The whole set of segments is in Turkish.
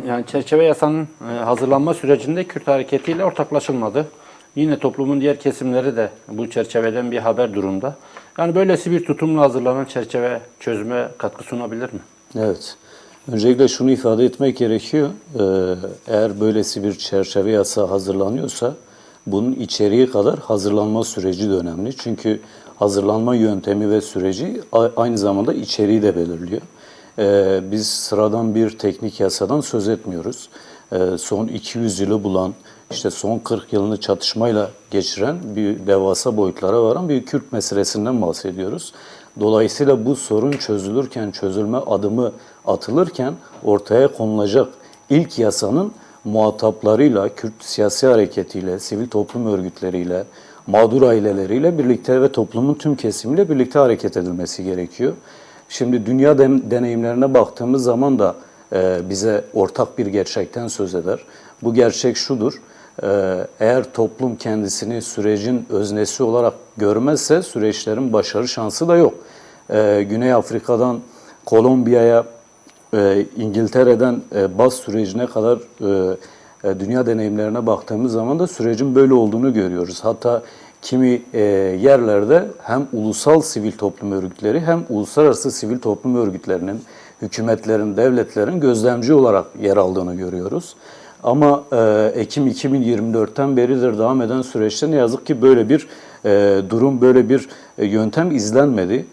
Yani çerçeve yasanın hazırlanma sürecinde Kürt hareketiyle ortaklaşılmadı. Yine toplumun diğer kesimleri de bu çerçeveden bir haber durumda. Yani böylesi bir tutumla hazırlanan çerçeve çözüme katkı sunabilir mi? Evet. Öncelikle şunu ifade etmek gerekiyor. Eğer böylesi bir çerçeve yasa hazırlanıyorsa bunun içeriği kadar hazırlanma süreci de önemli. Çünkü hazırlanma yöntemi ve süreci aynı zamanda içeriği de belirliyor. Biz sıradan bir teknik yasadan söz etmiyoruz. Son 200 yılı bulan, işte son 40 yılını çatışmayla geçiren bir devasa boyutlara varan bir Kürt meselesinden bahsediyoruz. Dolayısıyla bu sorun çözülürken, çözülme adımı atılırken ortaya konulacak ilk yasanın muhataplarıyla, Kürt siyasi hareketiyle, sivil toplum örgütleriyle, mağdur aileleriyle birlikte ve toplumun tüm kesimiyle birlikte hareket edilmesi gerekiyor. Şimdi dünya deneyimlerine baktığımız zaman da bize ortak bir gerçekten söz eder. Bu gerçek şudur: eğer toplum kendisini sürecin öznesi olarak görmezse süreçlerin başarı şansı da yok. Güney Afrika'dan Kolombiya'ya, İngiltere'den Bas sürecine kadar dünya deneyimlerine baktığımız zaman da sürecin böyle olduğunu görüyoruz. Hatta kimi yerlerde hem ulusal sivil toplum örgütleri hem uluslararası sivil toplum örgütlerinin, hükümetlerin, devletlerin gözlemci olarak yer aldığını görüyoruz. Ama Ekim 2024'ten beridir devam eden süreçte ne yazık ki böyle bir durum, böyle bir yöntem izlenmedi.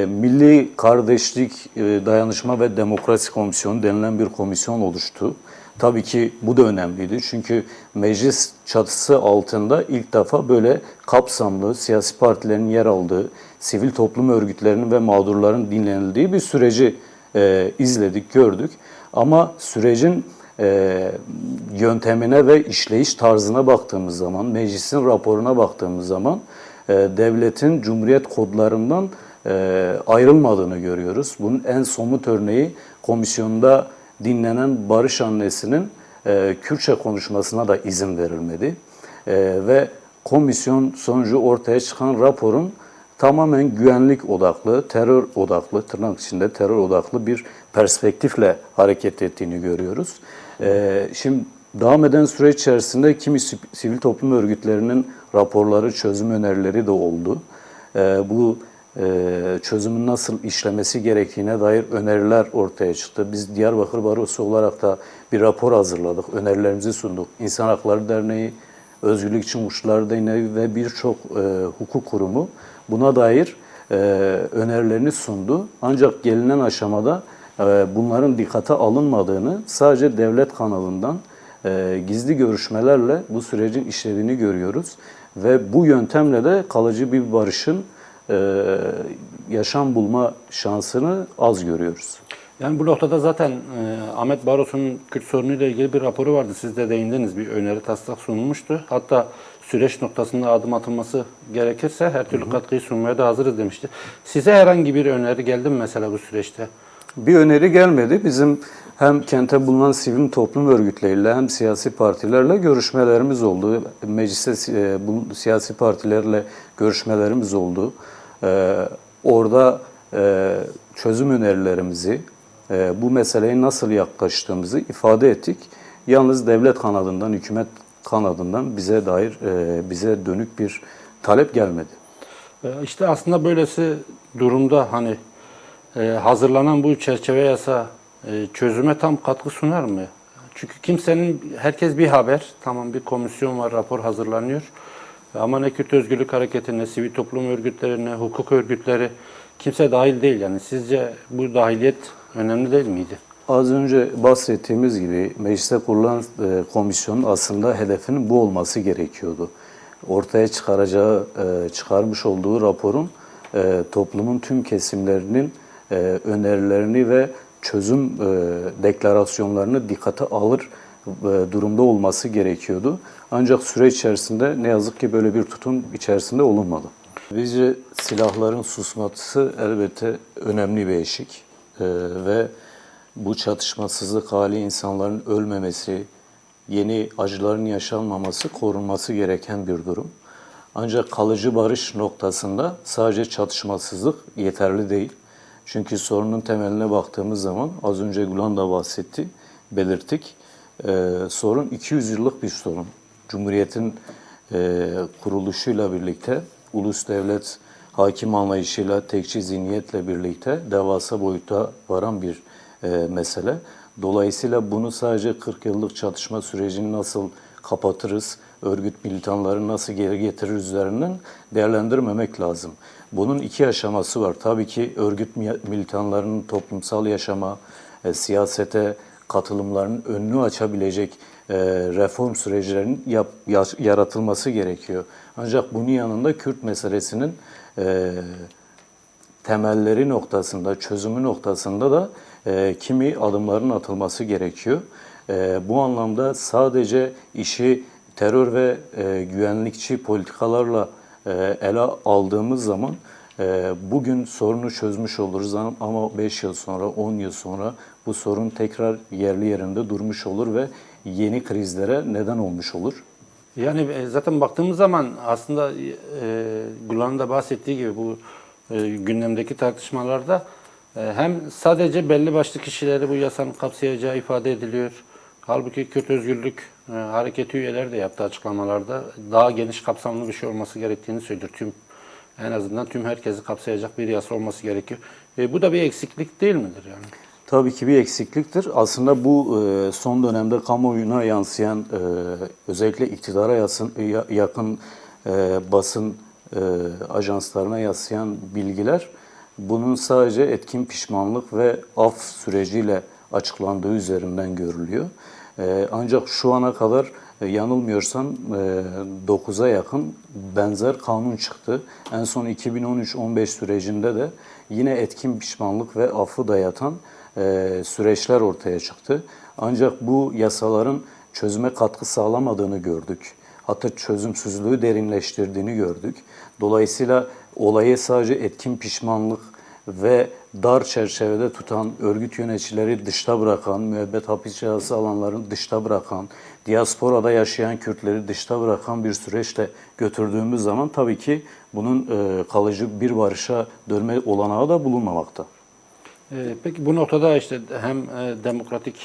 Milli Kardeşlik, Dayanışma ve Demokrasi Komisyonu denilen bir komisyon oluştu. Tabii ki bu da önemliydi. Çünkü meclis çatısı altında ilk defa böyle kapsamlı siyasi partilerin yer aldığı, sivil toplum örgütlerinin ve mağdurların dinlenildiği bir süreci izledik, gördük. Ama sürecin yöntemine ve işleyiş tarzına baktığımız zaman, meclisin raporuna baktığımız zaman devletin Cumhuriyet kodlarından ayrılmadığını görüyoruz. Bunun en somut örneği komisyonda dinlenen Barış annesinin Kürtçe konuşmasına da izin verilmedi. Ve komisyon sonucu ortaya çıkan raporun tamamen güvenlik odaklı, terör odaklı, tırnak içinde terör odaklı bir perspektifle hareket ettiğini görüyoruz. Şimdi devam eden süreç içerisinde kimi sivil toplum örgütlerinin raporları, çözüm önerileri de oldu. Bu çözümün nasıl işlemesi gerektiğine dair öneriler ortaya çıktı. Biz Diyarbakır Barosu olarak da bir rapor hazırladık, önerilerimizi sunduk. İnsan Hakları Derneği, Özgürlük için Uçlar Derneği ve birçok hukuk kurumu buna dair önerilerini sundu. Ancak gelinen aşamada bunların dikkate alınmadığını, sadece devlet kanalından gizli görüşmelerle bu sürecin işlediğini görüyoruz. Ve bu yöntemle de kalıcı bir barışın yaşam bulma şansını az görüyoruz. Yani bu noktada zaten Ahmet Baros'un Kürt sorunuyla ilgili bir raporu vardı. Siz de değindiniz, bir öneri taslak sunulmuştu. Hatta süreç noktasında adım atılması gerekirse her türlü katkıyı sunmaya da hazırız demişti. Size herhangi bir öneri geldi mi mesela bu süreçte? Bir öneri gelmedi. Bizim hem kente bulunan sivil toplum örgütleriyle hem siyasi partilerle görüşmelerimiz oldu. Mecliste bu siyasi partilerle görüşmelerimiz oldu. Orada çözüm önerilerimizi, bu meseleye nasıl yaklaştığımızı ifade ettik. Yalnız devlet kanadından, hükümet kanadından bize dönük bir talep gelmedi. İşte aslında böylesi durumda hani hazırlanan bu çerçeve yasa çözüme tam katkı sunar mı? Çünkü herkes bir haber, tamam bir komisyon var, rapor hazırlanıyor. Ama ne Kürt Özgürlük Hareketi, ne sivil toplum örgütleri, ne hukuk örgütleri kimse dahil değil. Yani sizce bu dahiliyet önemli değil miydi? Az önce bahsettiğimiz gibi mecliste kurulan komisyonun aslında hedefinin bu olması gerekiyordu. Ortaya çıkarmış olduğu raporun toplumun tüm kesimlerinin önerilerini ve çözüm deklarasyonlarını dikkate alır durumda olması gerekiyordu. Ancak süreç içerisinde ne yazık ki böyle bir tutum içerisinde olunmadı. Bizce silahların susması elbette önemli bir eşik ve bu çatışmasızlık hali, insanların ölmemesi, yeni acıların yaşanmaması, korunması gereken bir durum. Ancak kalıcı barış noktasında sadece çatışmasızlık yeterli değil. Çünkü sorunun temeline baktığımız zaman az önce Gülan da bahsetti. belirttik. Sorun 200 yıllık bir sorun. Cumhuriyetin kuruluşuyla birlikte ulus devlet hakim anlayışıyla, tekçi zihniyetle birlikte devasa boyuta varan bir mesele. Dolayısıyla bunu sadece 40 yıllık çatışma sürecini nasıl kapatırız, örgüt militanları nasıl geri getiririz üzerinden değerlendirmemek lazım. Bunun iki aşaması var. Tabii ki örgüt militanlarının toplumsal yaşama, siyasete katılımlarının önünü açabilecek reform süreçlerinin yaratılması gerekiyor. Ancak bunun yanında Kürt meselesinin temelleri noktasında, çözümü noktasında da kimi adımların atılması gerekiyor. Bu anlamda sadece işi terör ve güvenlikçi politikalarla ele aldığımız zaman bugün sorunu çözmüş oluruz ama 5 yıl sonra, 10 yıl sonra bu sorun tekrar yerli yerinde durmuş olur ve yeni krizlere neden olmuş olur. Yani zaten baktığımız zaman aslında Gülan'ın da bahsettiği gibi bu gündemdeki tartışmalarda hem sadece belli başlı kişileri bu yasanın kapsayacağı ifade ediliyor. Halbuki Kürt Özgürlük Hareketi üyeleri de yaptığı açıklamalarda daha geniş kapsamlı bir şey olması gerektiğini söylüyor. En azından tüm herkesi kapsayacak bir yasa olması gerekiyor. Bu da bir eksiklik değil midir yani? Tabii ki bir eksikliktir. Aslında bu son dönemde kamuoyuna yansıyan özellikle iktidara yakın basın ajanslarına yansıyan bilgiler bunun sadece etkin pişmanlık ve af süreciyle açıklandığı üzerinden görülüyor. Ancak şu ana kadar yanılmıyorsam 9'a yakın benzer kanun çıktı. En son 2013-15 sürecinde de yine etkin pişmanlık ve affı dayatan süreçler ortaya çıktı. Ancak bu yasaların çözüme katkı sağlamadığını gördük. Hatta çözümsüzlüğü derinleştirdiğini gördük. Dolayısıyla olayı sadece etkin pişmanlık ve dar çerçevede tutan, örgüt yöneticileri dışta bırakan, müebbet hapis cezası alanların dışta bırakan, diasporada yaşayan Kürtleri dışta bırakan bir süreçle götürdüğümüz zaman tabii ki bunun kalıcı bir barışa dönme olanağı da bulunmamakta. Peki bu noktada işte hem demokratik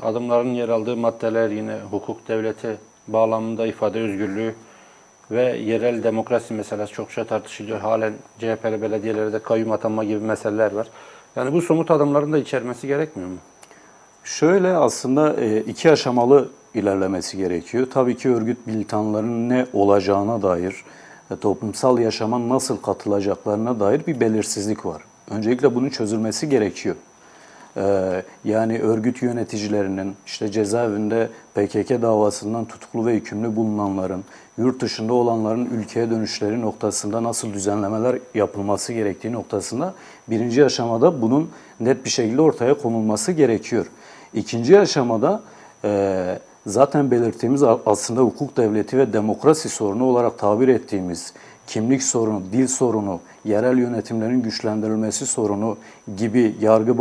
adımların yer aldığı maddeler, yine hukuk devleti bağlamında ifade özgürlüğü ve yerel demokrasi meselesi çokça tartışılıyor. Halen CHP'li belediyelerde kayyum atanma gibi meseleler var. Yani bu somut adımların da içermesi gerekmiyor mu? Şöyle aslında iki aşamalı ilerlemesi gerekiyor. Tabii ki örgüt militanlarının ne olacağına dair, toplumsal yaşama nasıl katılacaklarına dair bir belirsizlik var. Öncelikle bunun çözülmesi gerekiyor. Yani örgüt yöneticilerinin, işte cezaevinde PKK davasından tutuklu ve hükümlü bulunanların, yurt dışında olanların ülkeye dönüşleri noktasında nasıl düzenlemeler yapılması gerektiği noktasında birinci aşamada bunun net bir şekilde ortaya konulması gerekiyor. İkinci aşamada zaten belirttiğimiz aslında hukuk devleti ve demokrasi sorunu olarak tabir ettiğimiz kimlik sorunu, dil sorunu, yerel yönetimlerin güçlendirilmesi sorunu gibi yargı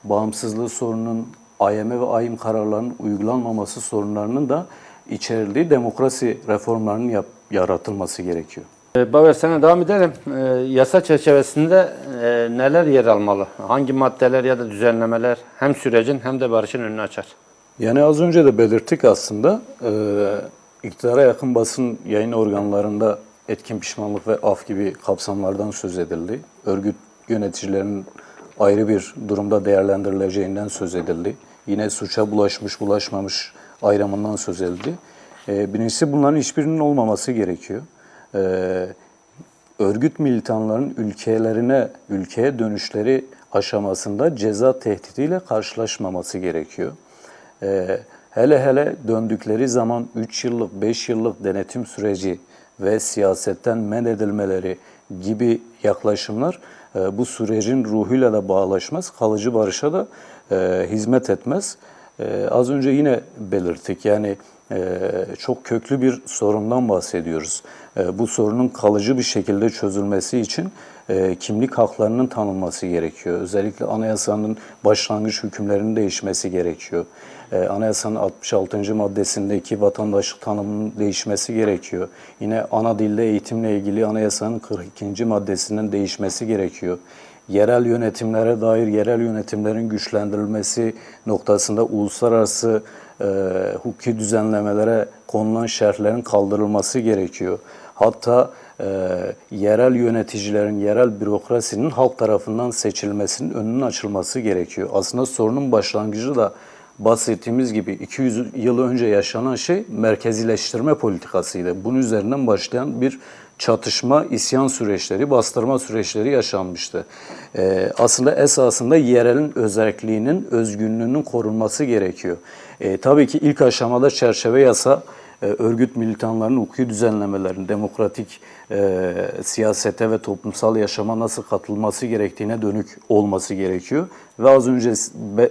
bağımsızlığı sorunun, AYM ve AYİM kararlarının uygulanmaması sorunlarının da içerildiği demokrasi reformlarının yaratılması gerekiyor. Baver, sana devam edelim. Yasa çerçevesinde neler yer almalı? Hangi maddeler ya da düzenlemeler hem sürecin hem de barışın önünü açar? Yani az önce de belirttik aslında. İktidara yakın basın yayın organlarında etkin pişmanlık ve af gibi kapsamlardan söz edildi. Örgüt yöneticilerinin ayrı bir durumda değerlendirileceğinden söz edildi. Yine suça bulaşmış, bulaşmamış ayrımından söz edildi. Birincisi bunların hiçbirinin olmaması gerekiyor. Örgüt militanların ülkeye dönüşleri aşamasında ceza tehdidiyle karşılaşmaması gerekiyor. Hele döndükleri zaman 3 yıllık, 5 yıllık denetim süreci ve siyasetten men edilmeleri gibi yaklaşımlar bu sürecin ruhuyla da bağlaşmaz, kalıcı barışa da hizmet etmez. Az önce yine belirttik, yani çok köklü bir sorundan bahsediyoruz. Bu sorunun kalıcı bir şekilde çözülmesi için kimlik haklarının tanınması gerekiyor. Özellikle anayasanın başlangıç hükümlerinin değişmesi gerekiyor. Anayasanın 66. maddesindeki vatandaşlık tanımının değişmesi gerekiyor. Yine ana dilde eğitimle ilgili anayasanın 42. maddesinin değişmesi gerekiyor. yerel yönetimlere dair yerel yönetimlerin güçlendirilmesi noktasında uluslararası hukuki düzenlemelere konulan şerhlerin kaldırılması gerekiyor. Hatta yerel yöneticilerin, yerel bürokrasinin halk tarafından seçilmesinin önünün açılması gerekiyor. Aslında sorunun başlangıcı da bahsettiğimiz gibi 200 yıl önce yaşanan şey merkezileştirme politikasıydı. Bunun üzerinden başlayan bir çatışma, isyan süreçleri, bastırma süreçleri yaşanmıştı. Aslında esasında yerelin özelliğinin, özgünlüğünün korunması gerekiyor. Tabii ki ilk aşamada çerçeve yasa, örgüt militanlarının hukuki düzenlemelerin demokratik siyasete ve toplumsal yaşama nasıl katılması gerektiğine dönük olması gerekiyor. Ve az önce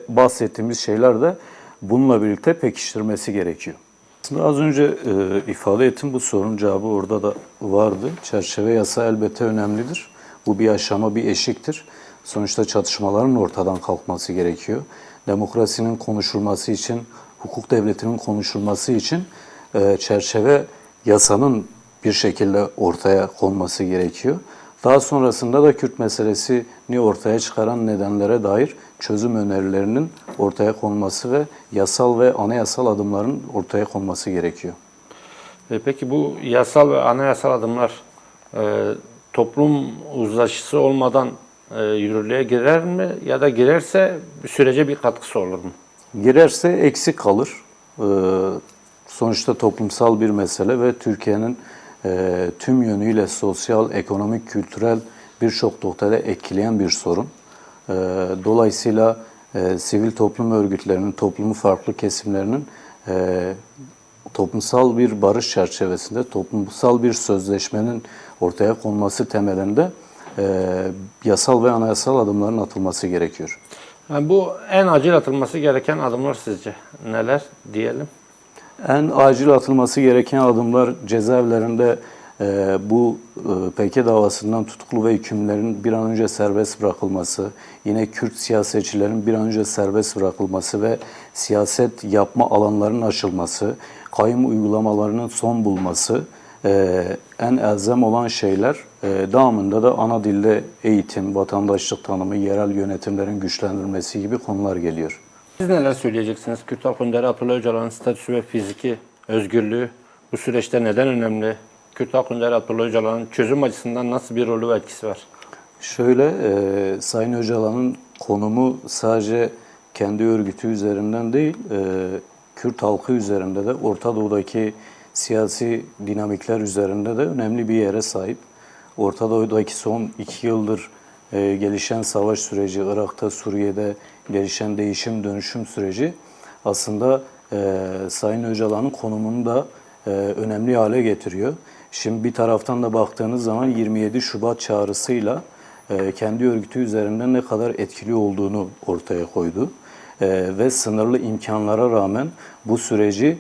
bahsettiğimiz şeyler de bununla birlikte pekiştirmesi gerekiyor. Aslında az önce ifade ettim, bu sorunun cevabı orada da vardı. Çerçeve yasa elbette önemlidir. Bu bir aşama, bir eşiktir. Sonuçta çatışmaların ortadan kalkması gerekiyor. Demokrasinin konuşulması için, hukuk devletinin konuşulması için çerçeve yasanın bir şekilde ortaya konması gerekiyor. Daha sonrasında da Kürt meselesini ortaya çıkaran nedenlere dair çözüm önerilerinin ortaya konması ve yasal ve anayasal adımların ortaya konması gerekiyor. Peki bu yasal ve anayasal adımlar toplum uzlaşısı olmadan yürürlüğe girer mi? Ya da girerse sürece bir katkısı olur mu? Girerse eksik kalır. Sonuçta toplumsal bir mesele ve Türkiye'nin tüm yönüyle sosyal, ekonomik, kültürel birçok noktada etkileyen bir sorun. Dolayısıyla sivil toplum örgütlerinin, toplumun farklı kesimlerinin toplumsal bir barış çerçevesinde, toplumsal bir sözleşmenin ortaya konması temelinde yasal ve anayasal adımların atılması gerekiyor. Yani bu en acil atılması gereken adımlar sizce neler diyelim? En acil atılması gereken adımlar cezaevlerinde bu PK davasından tutuklu ve hükümlerin bir an önce serbest bırakılması, yine Kürt siyasetçilerin bir an önce serbest bırakılması ve siyaset yapma alanlarının açılması, kayyum uygulamalarının son bulması en elzem olan şeyler. Devamında da ana dilde eğitim, vatandaşlık tanımı, yerel yönetimlerin güçlendirilmesi gibi konular geliyor. Siz neler söyleyeceksiniz? Kürt Halk Önderi Abdullah Öcalan'ın statüsü ve fiziki özgürlüğü bu süreçte neden önemli? Kürt Halk Önderi Abdullah Öcalan'ın çözüm açısından nasıl bir rolü ve etkisi var? Şöyle, Sayın Öcalan'ın konumu sadece kendi örgütü üzerinden değil, Kürt halkı üzerinde de, Orta Doğu'daki siyasi dinamikler üzerinde de önemli bir yere sahip. Orta Doğu'daki son 2 yıldır gelişen savaş süreci, Irak'ta, Suriye'de gelişen değişim, dönüşüm süreci aslında Sayın Öcalan'ın konumunu da önemli hale getiriyor. Şimdi bir taraftan da baktığınız zaman 27 Şubat çağrısıyla kendi örgütü üzerinden ne kadar etkili olduğunu ortaya koydu. Ve sınırlı imkanlara rağmen bu süreci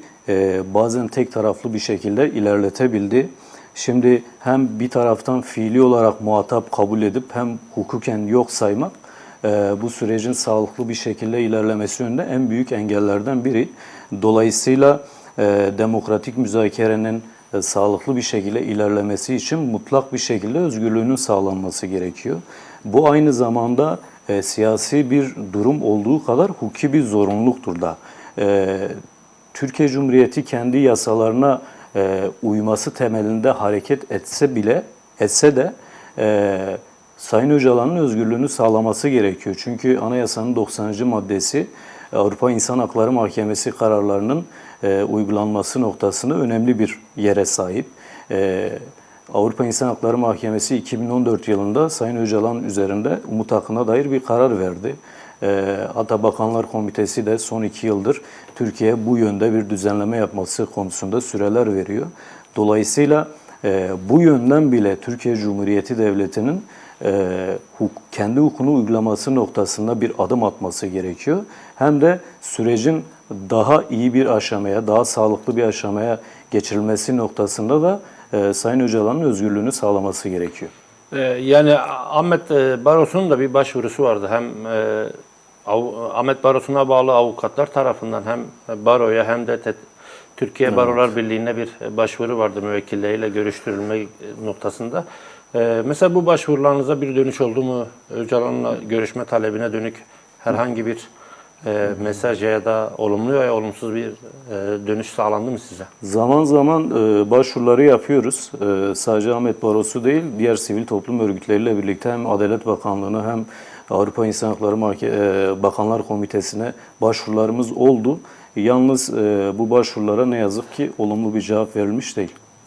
bazen tek taraflı bir şekilde ilerletebildi. Şimdi hem bir taraftan fiili olarak muhatap kabul edip hem hukuken yok saymak bu sürecin sağlıklı bir şekilde ilerlemesi yönünde en büyük engellerden biri. Dolayısıyla demokratik müzakerenin sağlıklı bir şekilde ilerlemesi için mutlak bir şekilde özgürlüğünün sağlanması gerekiyor. Bu aynı zamanda siyasi bir durum olduğu kadar hukuki bir zorunluluktur da. Türkiye Cumhuriyeti kendi yasalarına uyması temelinde hareket etse de Sayın Öcalan'ın özgürlüğünü sağlaması gerekiyor. Çünkü anayasanın 90. maddesi Avrupa İnsan Hakları Mahkemesi kararlarının uygulanması noktasında önemli bir yere sahip. Avrupa İnsan Hakları Mahkemesi 2014 yılında Sayın Öcalan üzerinde umut hakkına dair bir karar verdi. Hatta Bakanlar Komitesi de son 2 yıldır Türkiye'ye bu yönde bir düzenleme yapması konusunda süreler veriyor. Dolayısıyla bu yönden bile Türkiye Cumhuriyeti Devleti'nin kendi hukukunu uygulaması noktasında bir adım atması gerekiyor. Hem de sürecin daha iyi bir aşamaya, daha sağlıklı bir aşamaya geçirilmesi noktasında da Sayın Öcalan'ın özgürlüğünü sağlaması gerekiyor. Yani Ahmet Barosu'nun da bir başvurusu vardı. Hem Ahmet Barosu'na bağlı avukatlar tarafından hem Baro'ya hem de Türkiye Barolar Birliği'ne bir başvuru vardı müvekkilleriyle görüştürülme noktasında. Mesela bu başvurularınıza bir dönüş oldu mu? Öcalan'la görüşme talebine dönük herhangi bir mesaj ya da olumlu veya olumsuz bir dönüş sağlandı mı size? Zaman zaman başvuruları yapıyoruz. Sadece Ahmet Barosu değil, diğer sivil toplum örgütleriyle birlikte hem Adalet Bakanlığı'na hem Avrupa İnsan Hakları Bakanlar Komitesi'ne başvurularımız oldu. Yalnız bu başvurulara ne yazık ki olumlu bir cevap verilmiş değil.